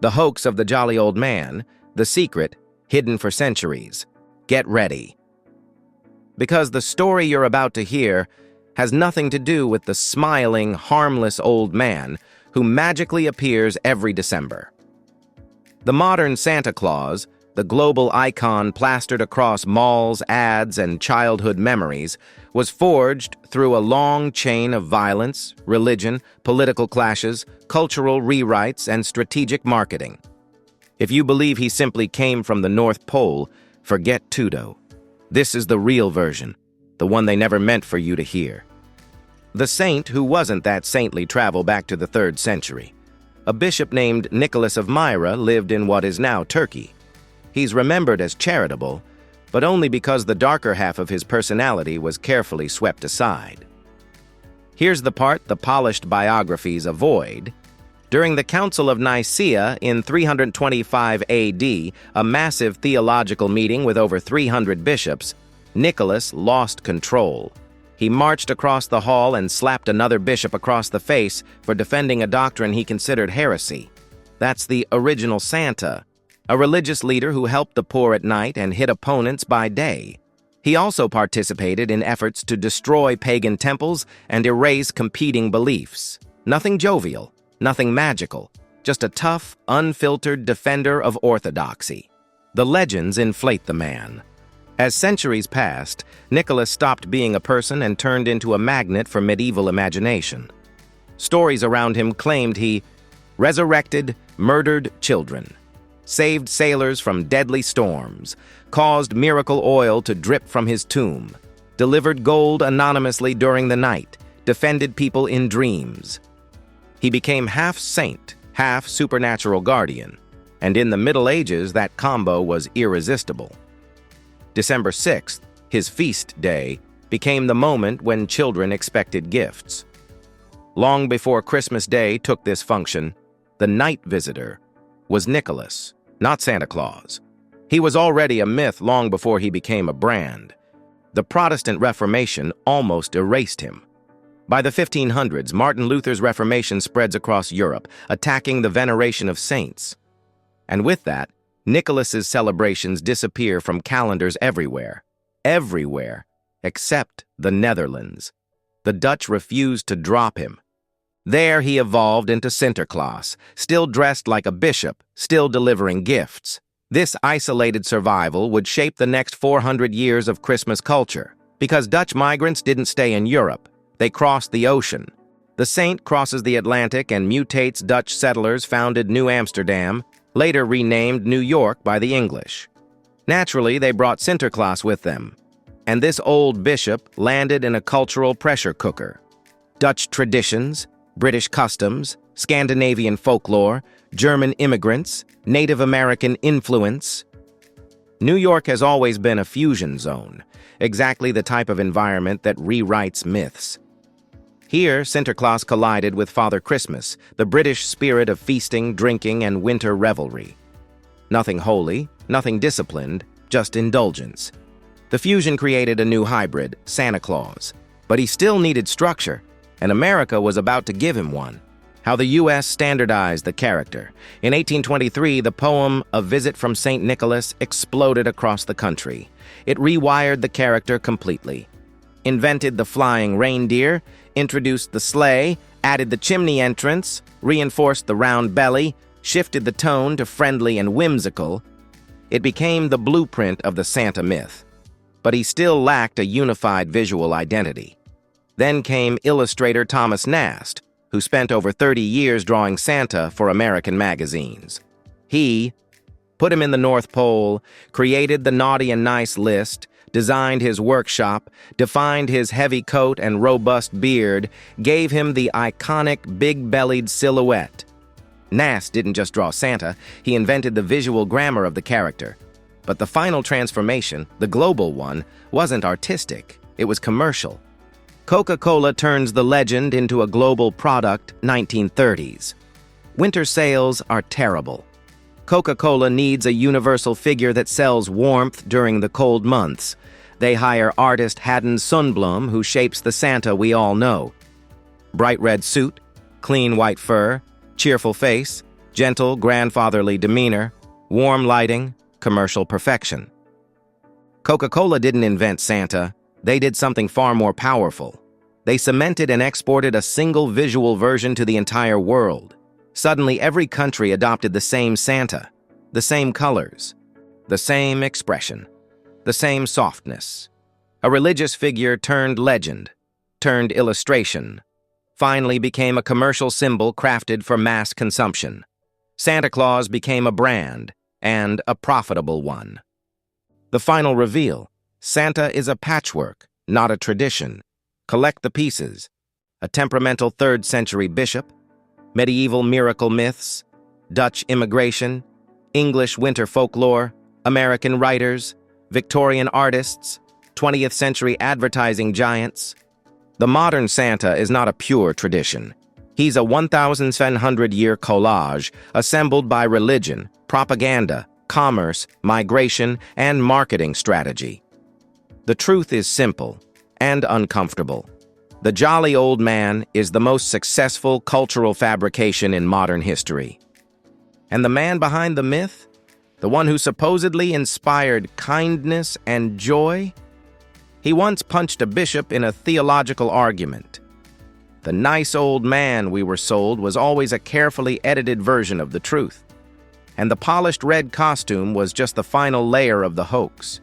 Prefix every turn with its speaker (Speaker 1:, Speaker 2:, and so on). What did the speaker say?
Speaker 1: The hoax of the jolly old man, the secret, hidden for centuries. Get ready. Because the story you're about to hear has nothing to do with the smiling, harmless old man who magically appears every December. The modern Santa Claus, the global icon plastered across malls, ads, and childhood memories, was forged through a long chain of violence, religion, political clashes, cultural rewrites, and strategic marketing. If you believe he simply came from the North Pole, forget Tudo. This is the real version, the one they never meant for you to hear. The saint who wasn't that saintly traveled back to the 3rd century. A bishop named Nicholas of Myra lived in what is now Turkey. He's remembered as charitable, but only because the darker half of his personality was carefully swept aside. Here's the part the polished biographies avoid. During the Council of Nicaea in 325 AD, a massive theological meeting with over 300 bishops, Nicholas lost control. He marched across the hall and slapped another bishop across the face for defending a doctrine he considered heresy. That's the original Santa, a religious leader who helped the poor at night and hit opponents by day. He also participated in efforts to destroy pagan temples and erase competing beliefs. Nothing jovial, nothing magical, just a tough, unfiltered defender of orthodoxy. The legends inflate the man. As centuries passed, Nicholas stopped being a person and turned into a magnet for medieval imagination. Stories around him claimed he resurrected murdered children, saved sailors from deadly storms, caused miracle oil to drip from his tomb, delivered gold anonymously during the night, defended people in dreams. He became half saint, half supernatural guardian, and in the Middle Ages that combo was irresistible. December 6th, his feast day, became the moment when children expected gifts. Long before Christmas Day took this function, the night visitor was Nicholas, not Santa Claus. He was already a myth long before he became a brand. The Protestant Reformation almost erased him. By the 1500s, Martin Luther's Reformation spreads across Europe, attacking the veneration of saints. And with that, Nicholas's celebrations disappear from calendars everywhere. Everywhere, except the Netherlands. The Dutch refused to drop him. There he evolved into Sinterklaas, still dressed like a bishop, still delivering gifts. This isolated survival would shape the next 400 years of Christmas culture, because Dutch migrants didn't stay in Europe. They crossed the ocean. The saint crosses the Atlantic and mutates. Dutch settlers founded New Amsterdam, later renamed New York by the English. Naturally, they brought Sinterklaas with them, and this old bishop landed in a cultural pressure cooker. Dutch traditions, British customs, Scandinavian folklore, German immigrants, Native American influence. New York has always been a fusion zone, exactly the type of environment that rewrites myths. Here, Sinterklaas collided with Father Christmas, the British spirit of feasting, drinking, and winter revelry. Nothing holy, nothing disciplined, just indulgence. The fusion created a new hybrid, Santa Claus. But he still needed structure, and America was about to give him one. How the U.S. standardized the character. In 1823, the poem A Visit from St. Nicholas exploded across the country. It rewired the character completely. Invented the flying reindeer, introduced the sleigh, added the chimney entrance, reinforced the round belly, shifted the tone to friendly and whimsical. It became the blueprint of the Santa myth. But he still lacked a unified visual identity. Then came illustrator Thomas Nast, who spent over 30 years drawing Santa for American magazines. He put him in the North Pole, created the naughty and nice list, designed his workshop, defined his heavy coat and robust beard, gave him the iconic big-bellied silhouette. Nast didn't just draw Santa, he invented the visual grammar of the character. But the final transformation, the global one, wasn't artistic, it was commercial. Coca-Cola turns the legend into a global product, 1930s. Winter sales are terrible. Coca-Cola needs a universal figure that sells warmth during the cold months. They hire artist Haddon Sundblom, who shapes the Santa we all know. Bright red suit, clean white fur, cheerful face, Gentle, grandfatherly demeanor, warm lighting, commercial perfection. Coca-Cola didn't invent Santa. They did something far more powerful. They cemented and exported a single visual version to the entire world. Suddenly, every country adopted the same Santa, the same colors, the same expression, the same softness. A religious figure turned legend, turned illustration, finally became a commercial symbol crafted for mass consumption. Santa Claus became a brand, and a profitable one. The final reveal: Santa is a patchwork, not a tradition. Collect the pieces: a temperamental 3rd century bishop, medieval miracle myths, Dutch immigration, English winter folklore, American writers, Victorian artists, 20th century advertising giants. The modern Santa is not a pure tradition. He's a 1,700-year collage assembled by religion, propaganda, commerce, migration, and marketing strategy. The truth is simple and uncomfortable. The jolly old man is the most successful cultural fabrication in modern history. And the man behind the myth, the one who supposedly inspired kindness and joy, he once punched a bishop in a theological argument. The nice old man we were sold was always a carefully edited version of the truth, and the polished red costume was just the final layer of the hoax.